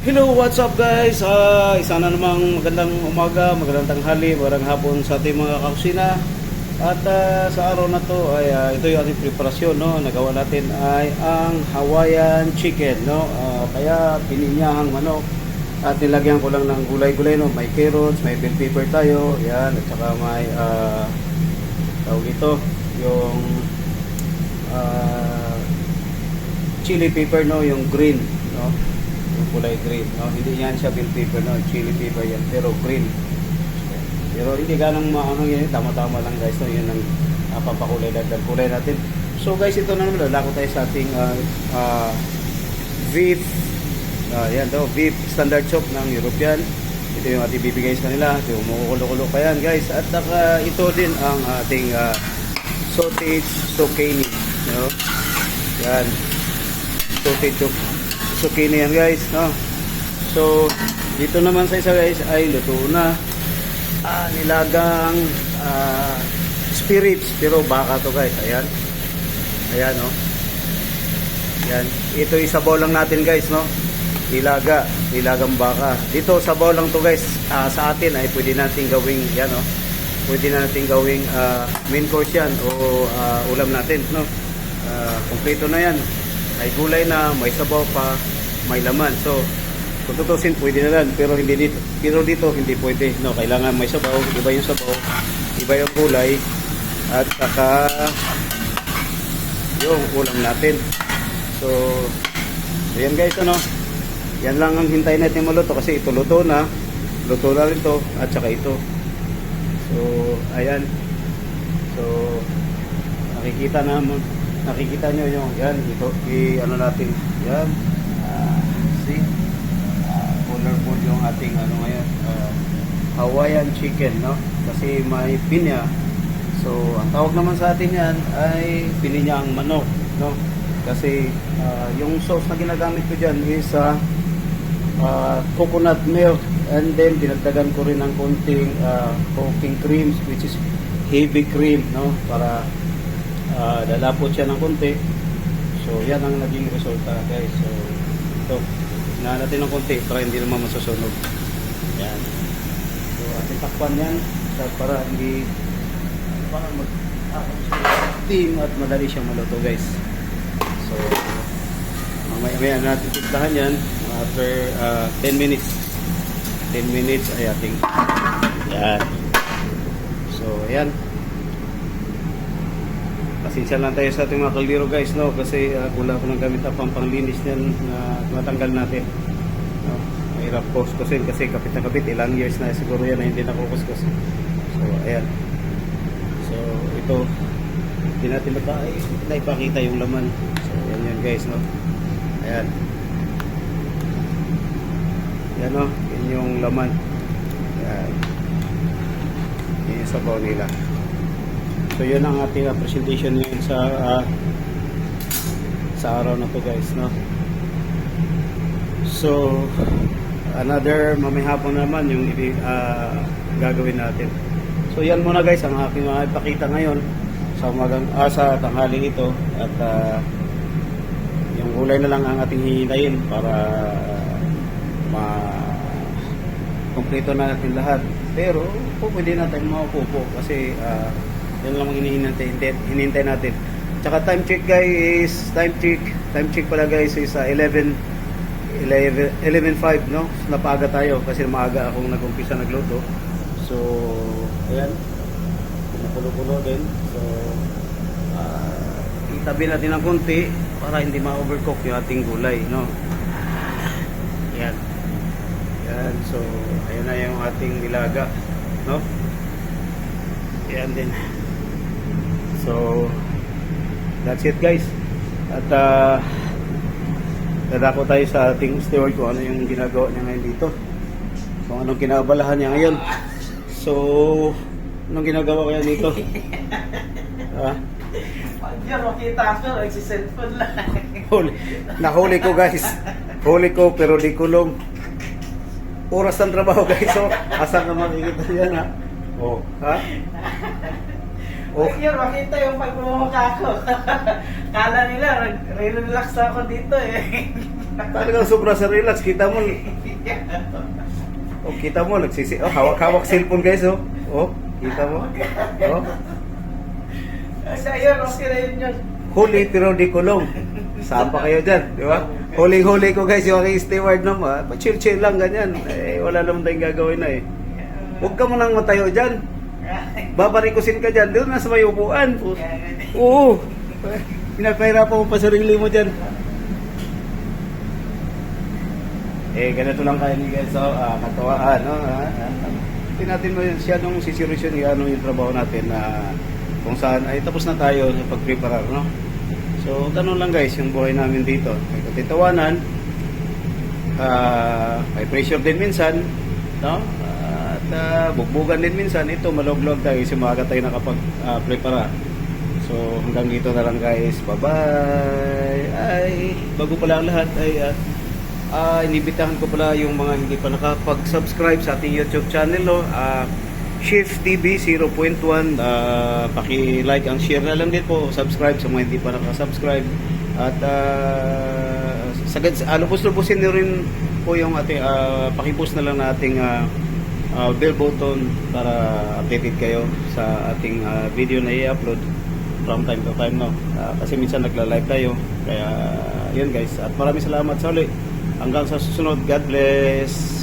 Hello, what's up guys? Isa na namang magandang umaga, magandang tanghali, magandang hapon sa ating mga kakusina. At sa araw na to ay ito yung ating preparasyon, no? Nagawa natin ay ang Hawaiian chicken, no? Kaya pininyahang manok at nilagyan ko lang ng gulay-gulay, no? May carrots, may bell pepper tayo, yan, at saka may tawag ito, yung chili pepper, no? Yung green, no? Yung kulay green, no? Hindi yan siya bell pepper, no? Chili pepper yan, pero green. Pero hindi ganang maano yan, tama-tama lang guys, no? Yun ang pampakulay, dagdag kulay natin. So guys, ito na naman, lalako tayo sa ating beef, yan daw, beef standard chop ng European. Ito yung ating bibigay sa kanila, ito yung umukulo-kulo pa yan guys. At ito din ang ating sausage zucchini, no? Yan, sausage zucchini yan guys, no? So dito naman sa isa guys ay luto na nilagang spirits, pero baka to guys. Ayan, ayan, no? Yan, ito isabaw lang natin guys, no? Nilagang baka. Dito sabaw lang to guys. Sa atin ay pwede nating gawing yan, no? Pwede nating gawing main course yan o ulam natin, no? Kompleto na yan. May gulay na, may sabaw pa, may laman. So, kung tutusin, pwede na lang. Pero dito, hindi pwede. No, kailangan may sabaw, iba yung sabaw, iba yung gulay, at saka yung ulam natin. So, yan guys, ano? Yan lang ang hintayin natin maluto kasi ito luto na. Luto na rin to, at saka ito. So, ayan. So, nakikita nyo yung yan, ito, ano natin, yan, see, colorful yung ating ano ngayon, Hawaiian chicken, no? Kasi may pinya. So ang tawag naman sa atin yan ay pininyang manok, no? Kasi yung sauce na ginagamit ko dyan is coconut milk, and then dinagdagan ko rin ng konting cooking cream, which is heavy cream, no? Para lalapot siya ng konti. So yan ang naging resulta guys. So ito, hinahan natin ng konti para hindi naman masusunog. Yan. So ating takpan yan para hindi mag-steam at madali siyang maluto guys. So mamaya natin tiktahan yan after 10 minutes. 10 minutes ay ating yan. So ayan, pasensya lang tayo sa ating mga kaldero guys, no? Kasi wala ko nang gamit na panglinis niyan na matanggal natin, no? Mahirap kuskusin kasi kapit na kapit, ilang years na siguro yan na hindi nakukuskus. So ayan, so ito hindi natin naipakita yung laman. So yan yan guys, no? Ayan, yan, no? Yan yung laman. Ayan, yan yung sabaw nila. So yun ang ating presentation ngayon sa araw na to guys, no? So another mamayhapon naman yung gagawin natin. So yan muna guys ang aking ipakita ngayon sa tanghali ito, at yung gulay na lang ang ating hihintayin para kompleto na natin lahat. Pero pwede natin maupupo kasi yan lang ang hinihintay natin. Tsaka time check guys, time check pala guys is 11:05, no? Napaga tayo kasi maaga akong nag-umpisa nagluto. So ayan, pumukulo-kulo din. So itabi natin ng konti para hindi ma-overcook yung ating gulay, no? Yan. Yan, so ayan na yung ating nilaga, no? Yan din. So that's it guys. At dadako tayo sa ating steward kung ano yung ginagawa niya ngayon dito, kung anong kinabalahan niya ngayon. So anong ginagawa kaya dito? Pag yan makita ko, nagsiselfon lang. Nahuli ko guys, huli ko pero di kulong. Oras ng trabaho guys. So asan na makikita yan, ha? Oh, ha? Oh. Yun, makita yung pagmumukha ko. Kala nila, relax ako dito eh. Talagang sobra sa relax. Kita mo, kita mo, hawak-hawak cellphone guys, oh. Oh, kita mo. Oh. Sa iyo, okay na yun. Huli pero di kulong. Saan pa kayo dyan, di ba? Huli-huli ko guys, yung aking steward naman. Pa-chill-chill lang, ganyan. Eh, wala naman tayong gagawin na eh. Huwag ka mo nang matayo dyan. Babarikusin ka dyan. Doon nasa may upuan. Oo. Pinapahirapan mo pa sarili mo dyan. Eh, ganito lang kayo ni guys. So, katawaan, no? Hindi natin mo yun siya nung sisirusyon yung trabaho natin na kung saan ay tapos na tayo sa pag-prepare, no? So, ganun lang guys, yung buhay namin dito. May katitawanan, may pressure din minsan, no? At bugbugan din minsan. Ito, malog-log tayo kasi maaga tayo nakapag-prepara. So, hanggang dito na lang guys. Bye-bye! Ay, bago pala ang lahat ay inibitahan ko pala yung mga hindi pa nakapag-subscribe sa ating YouTube channel, no? Shift TV 0.1, paki-like ang share na lang din po, subscribe sa mga hindi pa nakasubscribe at sagad lubos-lubusin niyo rin po yung ating paki-post na lang na ating bell button para updated kayo sa ating video na i-upload from time to time, no? Kasi minsan nagla-live tayo, kaya yun guys, at maraming salamat sa uli. Hanggang sa susunod, God bless.